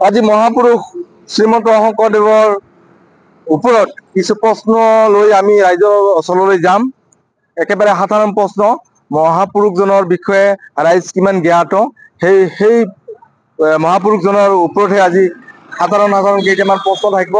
আজি মহাপুৰুষ শ্ৰীমন্ত শংকৰদেৱৰ ওপৰত কিছু প্ৰশ্ন লৈ আমি ৰাইজৰ ওচৰলৈ যাম। একেবাৰে সাধাৰণ প্ৰশ্ন, মহাপুৰুষজনৰ বিষয়ে ৰাইজ কিমান জ্ঞাত, সেই মহাপুৰুষজনৰ ওপৰতহে আজি সাধাৰণ কেইটামান প্ৰশ্ন থাকিব,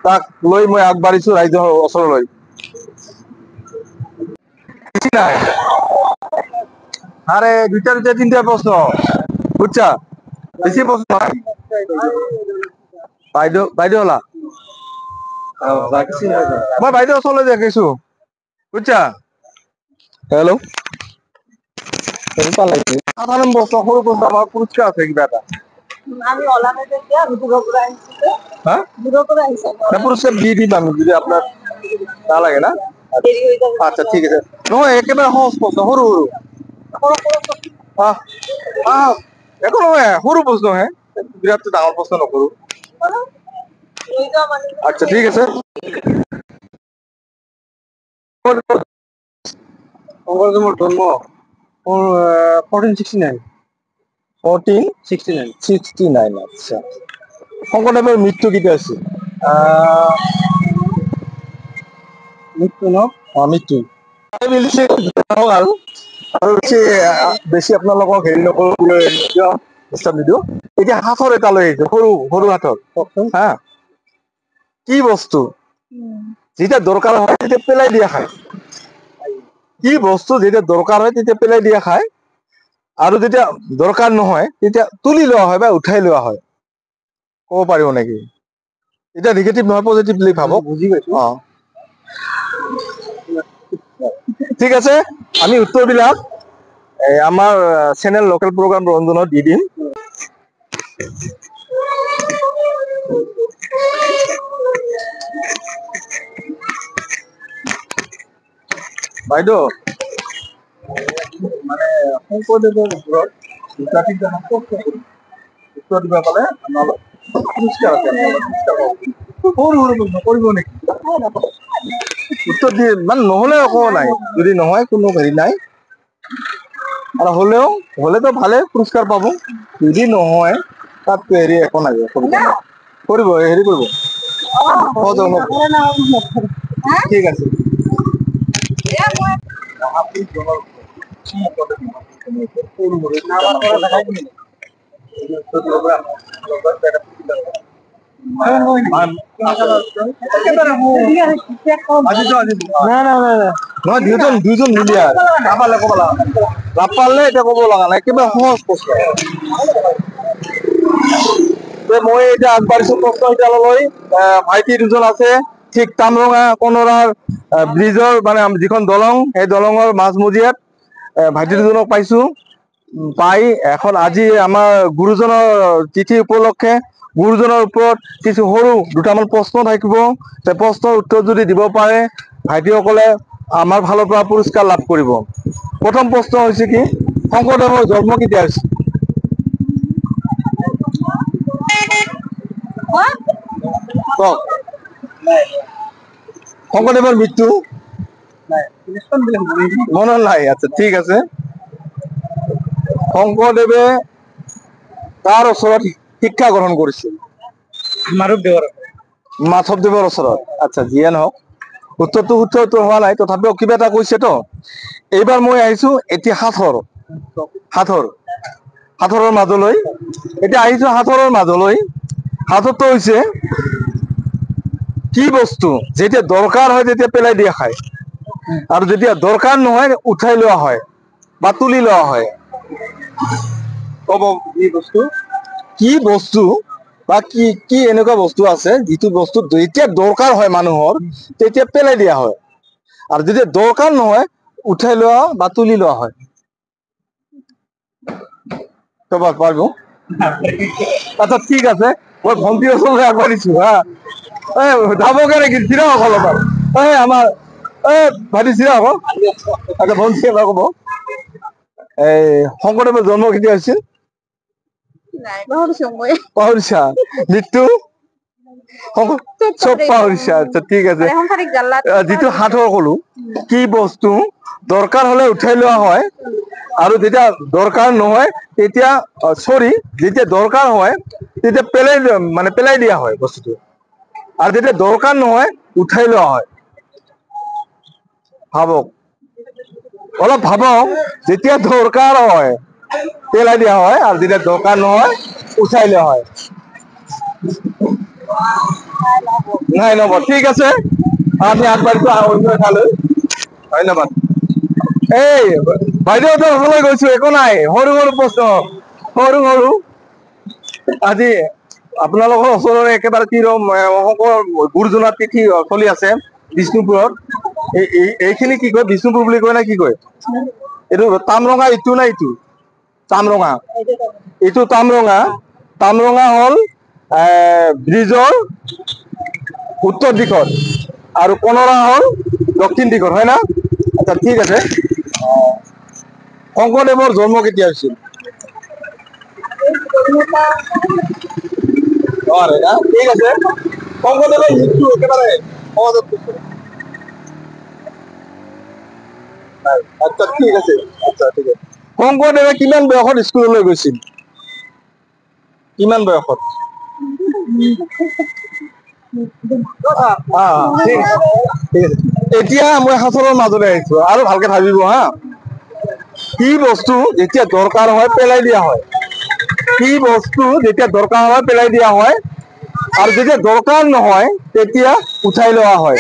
তাক লৈ মই আগবাঢ়িছো ৰাইজৰ ওচৰলৈ। আৰে দুইটা তিনটা প্ৰশ্ন বুঝছা, বেশি প্ৰশ্ন বাইদেউ বাইদেউ হলা মই বাইদেউ ওচৰলৈ দেখিছো বুঝছা। হেল্ল', সাধাৰণ প্ৰশ্ন, সৰু প্ৰশ্ন, আমাৰ পুৰস্কাৰ আছে কিবা এটা। পুৰস্কাৰ দিয়ে দিম আমি যদি আপনাৰ নালাগে না। আচ্ছা ঠিক আছে, নহয় একেবাৰে সহজ প্ৰশ্ন, সৰু সৰু একো নহয়, সৰু প্ৰশ্ন হে, বিৰাট ডাঙৰ প্ৰশ্ন নকৰো। আচ্ছা ঠিক আছে। শংকৰদেৱৰ জন্ম 1469। 1469, আচ্ছা। শংকৰদেৱৰ মৃত্যু কেতিয়া হৈছিল? মৃত্যু ন, মৃত্যু আৰু বেছি আপোনালোকক হেৰি নকৰোঁ, নিদিওঁ। এতিয়া সাঁথৰ এটা লৈ আহিছো, সৰু সৰু সাঁথৰ, হা। কি বস্তু যেতিয়া দৰকাৰ হয় তেতিয়া পেলাই দিয়া খায়? কি বস্তু যেতিয়া দৰকাৰ হয় তেতিয়া পেলাই দিয়া খায়, আৰু যেতিয়া দৰকাৰ নহয় তেতিয়া তুলি লোৱা হয় বা উঠাই লোৱা হয়? ক'ব পাৰিব নেকি? এতিয়া নিগেটিভ নহয়, পজিটিভ বুলি ভাবক। বুজি পাইছো। ঠিক আছে, আমি উত্তৰবিলাক আমাৰ চেনেল লোকেল প্ৰগ্ৰাম ৰঞ্জনত দি দিম। বাইদেউ, মানে শংকৰদেৱৰ ওপৰত দুটা তিনিটা উত্তৰ দিব পালে আমাৰ পুৰস্কাৰ আছে। সৰু সৰু কৰিব নেকি? উত্তৰ দিয়ে মানে নহলে একো নাই, যদি নহয় কোনো হেৰি নাই, আৰু হলেতো ভালে পুৰস্কাৰ পাব, যদি নহয় তাততো হেৰি একো নাই, কৰিব হেৰি কৰিব। ঠিক আছে। দুইজন মিলিয়া নাপালে ক'ব লগা, নাপালে এতিয়া ক'ব লগা নাই, একেবাৰে সহজ প্ৰশ্ন। মই এতিয়া আগবাঢ়িছো প্ৰশ্ন এতিয়ালৈ। ভাইটি দুজন আছে, ঠিক তামৰঙা কনৰাৰ ব্ৰিজৰ মানে যিখন দলং, সেই দলঙৰ মাজমজিয়াত ভাইটি দুজনক পাইছো। পাই এখন আজি আমাৰ গুৰুজনৰ তিথি উপলক্ষে গুৰুজনৰ ওপৰত কিছু সৰু দুটামান প্ৰশ্ন থাকিব, সেই প্ৰশ্নৰ উত্তৰ যদি দিব পাৰে ভাইটিসকলে আমাৰ ফালৰ পৰা পুৰস্কাৰ লাভ কৰিব। প্ৰথম প্ৰশ্ন হৈছে কি, শংকৰদেৱৰ জন্ম কেতিয়া হৈছিল? কওক। শংকৰদেৱৰ মৃত্যু মনত নাই? আচ্ছা ঠিক আছে। শংকৰদেৱে কাৰ ওচৰত শিক্ষা গ্ৰহণ কৰিছিল? মাধৱদেৱৰ ওচৰত। আচ্ছা যিয়ে নহওক, উত্তৰটো শুদ্ধ উত্তৰ হোৱা নাই, তথাপিও কিবা এটা কৈছে তো। এইবাৰ মই আহিছো এতিয়া সাঁথৰৰ মাজলৈ। এতিয়া আহিছো সাঁথৰৰ মাজলৈ। সাঁথৰটো হৈছে কি বস্তু যেতিয়া দৰকাৰ হয় তেতিয়া পেলাই দিয়া খায়, আৰু যেতিয়া দৰকাৰ নহয় উঠাই লোৱা হয় বা তুলি লোৱা হয়? কব কি বস্তু বা কি এনেকুৱা বস্তু আছে যিটো বস্তু যেতিয়া দৰকাৰ হয় মানুহৰ তেতিয়া পেলাই দিয়া হয়, আৰু যেতিয়া দৰকাৰ নহয় উঠাই লোৱা বা তুলি লোৱা হয়? কব পাৰিব? আচ্ছা ঠিক আছে, মই ভণ্টিৰ ওচৰলৈ আগবাঢ়িছো হা। যাবগে নেকি? চিধা হওক অলপমান। আমাৰ ভাইটি চিধা হব। আচ্ছা ভণ্টি এবাৰ কব, এই শংকৰদেৱৰ জন্ম কেতিয়া হৈছিল? পাহৰিছা? মৃত্যু? চব পাহৰিছা? আচ্ছা ঠিক আছে। যিটো সাঁথৰ কলো, কি বস্তু দৰকাৰ হলে উঠাই লোৱা হয় আৰু যেতিয়া দৰকাৰ নহয় তেতিয়া যেতিয়া দৰকাৰ হয় তেতিয়া পেলাই দিয়া হয় বস্তুটো, আৰু যেতিয়া দৰকাৰ নহয় উঠাই লোৱা হয়। ভাবক, অলপ ভাবক, যেতিয়া দৰকাৰ হয় পেলাই দিয়া হয়, আৰু যেতিয়া দৰকাৰ নহয় উঠাই লোৱা হয়। নাই নব, ঠিক আছে, আমি আগবাঢ়িছো অন্য এঠাইলৈ। ধন্যবাদ। এই বাইদেউহঁতৰ ঘৰলৈ গৈছো, একো নাই, সৰু সৰু প্ৰশ্ন, সৰু আজি আপোনালোকৰ ওচৰৰে একেবাৰে শংকৰ গুৰুজনাৰ তিথি চলি আছে বিষ্ণুপুৰত। এইখিনি কি কয়, বিষ্ণুপুৰ বুলি কয় নে কি কয়? এইটো তামৰঙা, ইটো না ইটো? তামৰঙা, এইটো তামৰঙা। তামৰঙা হ'ল ব্ৰিজৰ উত্তৰ দিশত, আৰু কনৰা হ'ল দক্ষিণ দিশত, হয় না? আচ্ছা, ঠিক আছে। শংকৰদেৱৰ জন্ম কেতিয়া হৈছিল? ঠিক আছে। শংকৰদেৱৰ মৃত্যু একেবাৰে সহজত কৈছো। আচ্ছা, ঠিক আছে। আচ্ছা, ঠিক আছে। শংকৰদেৱে কিমান বয়সত স্কুললৈ গৈছিল? কিমান বয়সত? ঠিক আছে। এতিয়া মই সাঁচৰৰ মাজলৈ আহিছো, আৰু ভালকে ভাবিব হা। কি বস্তু যেতিয়া দৰকাৰ হয় পেলাই দিয়া হয়? কি বস্তু যেতিয়া দৰকাৰ হয় পেলাই দিয়া হয়, আৰু যেতিয়া দৰকাৰ নহয় তেতিয়া উঠাই লোৱা হয়?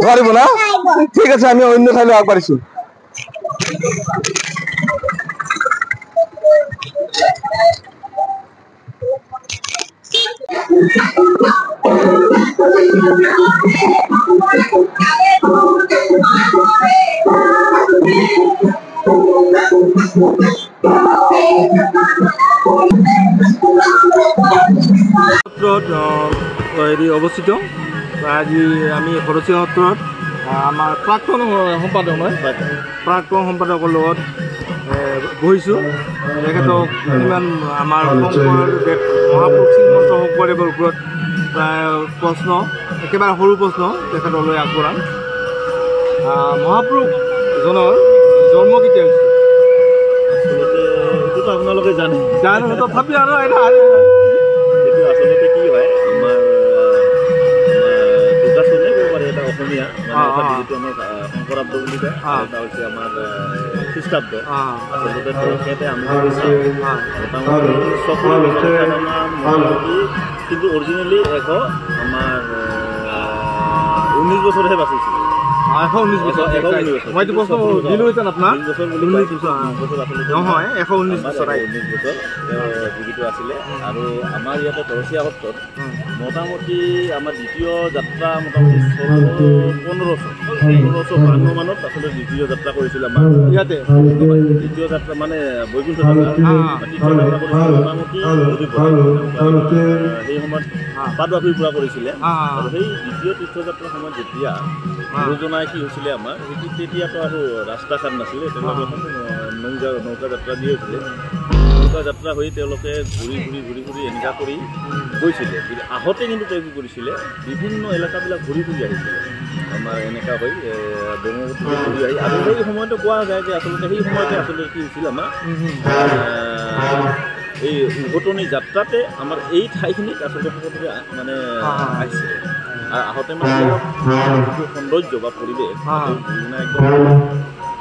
নোৱাৰিব না? ঠিক আছে, আমি অন্য ঠাইলৈ আগবাঢ়িছো। অৱস্থিত আজি আমি খৰচীয়া সত্ৰত আমাৰ প্ৰাক্তন সম্পাদক সম্পাদকৰ লগত বহিছোঁ। তেখেতক ইমান আমাৰ শংকৰদেৱ মহাপুৰুষ শ্ৰীমন্ত শংকৰদেৱৰ ওপৰত প্ৰায় প্ৰশ্ন, একেবাৰে সৰু প্ৰশ্ন তেখেতলৈ আগবঢ়াম। মহাপুৰুষজনৰ জন্ম কেতিয়া হৈছিল? এইটোতো আপোনালোকে জানে, তথাপি আৰু এইটো আচলতে কি হয়, আমাৰ দুটা চনে ক'ব পাৰি। এটা অসমীয়া মানে যিটো আমাৰ শংকৰাব্দ বুলি কয়, এটা হৈছে আমাৰ খ্ৰীষ্টাব্দ। আচলতে তেখেতে আমি মোটামুটি 100 কিন্তু অৰিজিনেলি আমাৰ 19 বছৰহে বাচিছিল। 119 বছৰ। মইতো প্ৰশ্ন দিলোঁ হেঁতেন আপোনাক, 19 বছৰ নহয়, 119 বছৰ জীৱিত আছিলে। আৰু আমাৰ ইয়াতে খৰচীয়া সত্ৰত মোটামুটি আমাৰ দ্বিতীয় যাত্ৰা মোটামুটি 1552 মানত আচলতে দ্বিতীয় যাত্ৰা কৰিছিল আমাৰ ইয়াতে। দ্বিতীয় যাত্ৰা মানে বৈকুণ্ঠ যাত্ৰা, তৃতীয় যাত্ৰা কৰিছিল মোটামুটি সেই সময়ত পাটবাউসীৰ পৰা কৰিছিলে। আৰু সেই দ্বিতীয় তীৰ্থযাত্ৰাৰ সময়ত যেতিয়া গুৰুজনাই কি হৈছিলে আমাৰ, তেতিয়াতো আৰু ৰাস্তা ঘাট নাছিলে, তেওঁলোকে নৌকা যাত্ৰা দি হৈছিলে। নৌকা যাত্ৰা হৈ তেওঁলোকে ঘূৰি এনেকুৱা কৰি গৈছিলে। আহোঁতে কিন্তু তেওঁ কি কৰিছিলে, বিভিন্ন এলেকাবিলাক ঘূৰি আহিছিলে আমাৰ এনেকুৱা হৈ ব্ৰহ্মপুত্ৰ ঘূৰি আহি। আৰু সেই সময়তে কোৱা যায় যে আচলতে সেই সময়তে আচলতে কি হৈছিল আমাৰ এই উভতনি যাত্ৰাতে আমাৰ এই ঠাইখিনিত আচলতে সকলোকে মানে আহিছিলে। আৰু আহোঁতে মানে যিটো সৌন্দৰ্য বা পৰিৱেশ একদম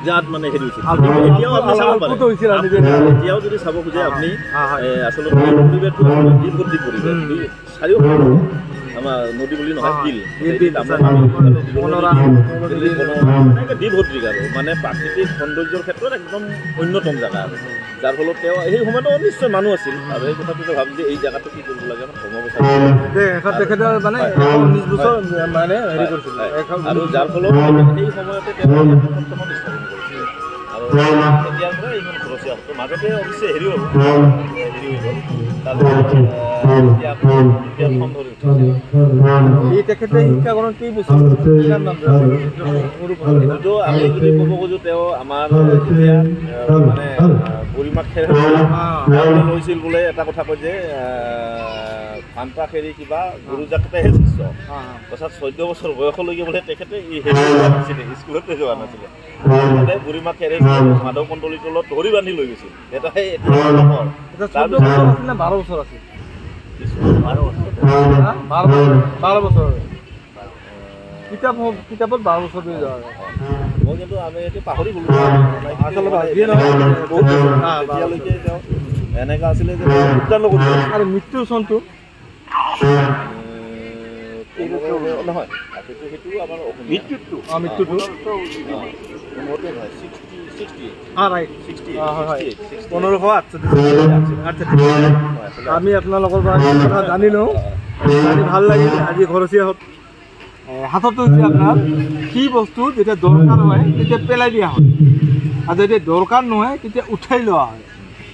যাত মানে হেৰি হৈছিল। এতিয়াও আপুনি চাব পাৰে, এতিয়াও যদি চাব খোজে আপুনি আচলতে এই পৰিৱেশটো দ্বীপভৰ্তি পৰিৱেশ। চাৰিওফালে আমাৰ নদী বুলি নহয়, বিল দ্বীপভৰ্তি আৰু মানে প্ৰাকৃতিক সৌন্দৰ্যৰ ক্ষেত্ৰত একদম অন্যতম জেগা আৰু যাৰ ফলত তেওঁ সেই সময়তো নিশ্চয় মানুহ আছিল। আৰু এই কথাটো ভাবি যে এই জেগাটো কি কৰিব লাগে, আমাৰ ধৰ্ম বচাব মানে আৰু যাৰ ফলত সেই সময়তে তেওঁ স্থাপন কৰিছিল। আৰু এতিয়াৰ পৰা এইখন খৰচীয়া সত্ৰ মাজতে অৱশ্যে হেৰি হৈ গ'ল, আমি যদি ক'ব খোজো তেওঁ আমাৰ যেতিয়া মানে গৰিমাক খেৰ লৈছিল বোলে, এটা কথা কয় যে ঘণ্টা খেৰি কিবা গুৰু জাকতেহে শিষ্য তাৰপিছত 14 বছৰ বয়সলৈকে বোলে তেখেতে হেৰি যোৱা নাছিলে স্কুলতে যোৱা নাছিলে তাতে বুঢ়ীমাক খেৰে মাধৱ কন্দলীৰ তলত ধৰি বান্ধি লৈ গৈছিল এটাই এতিয়া 14 বছৰ আছিল না 12 বছৰ আছিল 12 বছৰ কিতাপত 12 বছৰ বুলি যোৱা মই কিন্তু আমি এতিয়া পাহৰি গ'লো তেতিয়ালৈকে এনেকুৱা আছিলে যে আৰু মৃত্যুৰ চনটো নহয় সেইটো আমাৰ মৃত্যুটো মৃত্যুটো আমি আপোনালোকৰ পৰা কথা জানি লওঁ ভাল লাগিল আজি ঘৰচীয়া হাততো হৈছে আপোনাৰ কি বস্তু যেতিয়া দৰকাৰ হয় তেতিয়া পেলাই দিয়া হয় আৰু যেতিয়া দৰকাৰ নহয় তেতিয়া উঠাই লোৱা হয়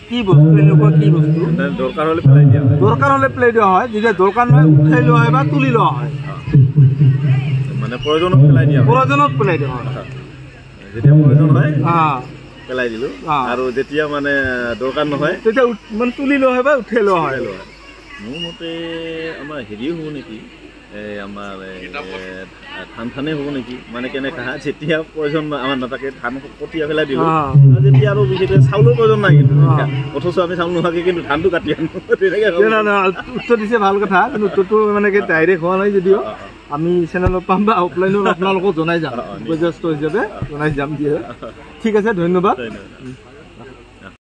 কি বস্তু এনেকুৱা কি বস্তু দৰকাৰ হ'লে পেলাই দিয়া হয় পেলাই দিয়া হয় যেতিয়া দৰকাৰ নহয় উঠাই লোৱা হয় বা তুলি লোৱা হয় মানে প্ৰয়োজনত পেলাই দিয়া হয় যেতিয়া প্ৰয়োজন হয় পেলাই দিলোঁ আৰু যেতিয়া মানে দৰকাৰ নহয় তেতিয়া মানে তুলি লোৱা হয় বা উঠাই লোৱা হয় মোৰ মতে আমাৰ হেৰিও হ'ব নেকি আমাৰ ধান হ'ব নেকি মানে কেনেকা যেতিয়া প্ৰয়োজন আমাৰ নাথাকে ধান কঠীয়া পেলাই দিলোঁ যেতিয়া আৰু বিশেষকৈ চাউলৰ প্ৰয়োজন নাই কিন্তু অথচ আমি চাউল নোহোৱাকৈ কিন্তু ধানটো কাটি আনো তেনেকৈ উত্তৰ দিছে ভাল কথা কিন্তু উত্তৰটো মানে কি ডাইৰেক্ট হোৱা নাই যদিও আমি চেনেলত পাম বা অফলাইনত আপোনালোকক জনাই যাম বয়োজ্যেষ্ঠ হিচাপে জনাই যাম দিয়ে ঠিক আছে ধন্যবাদ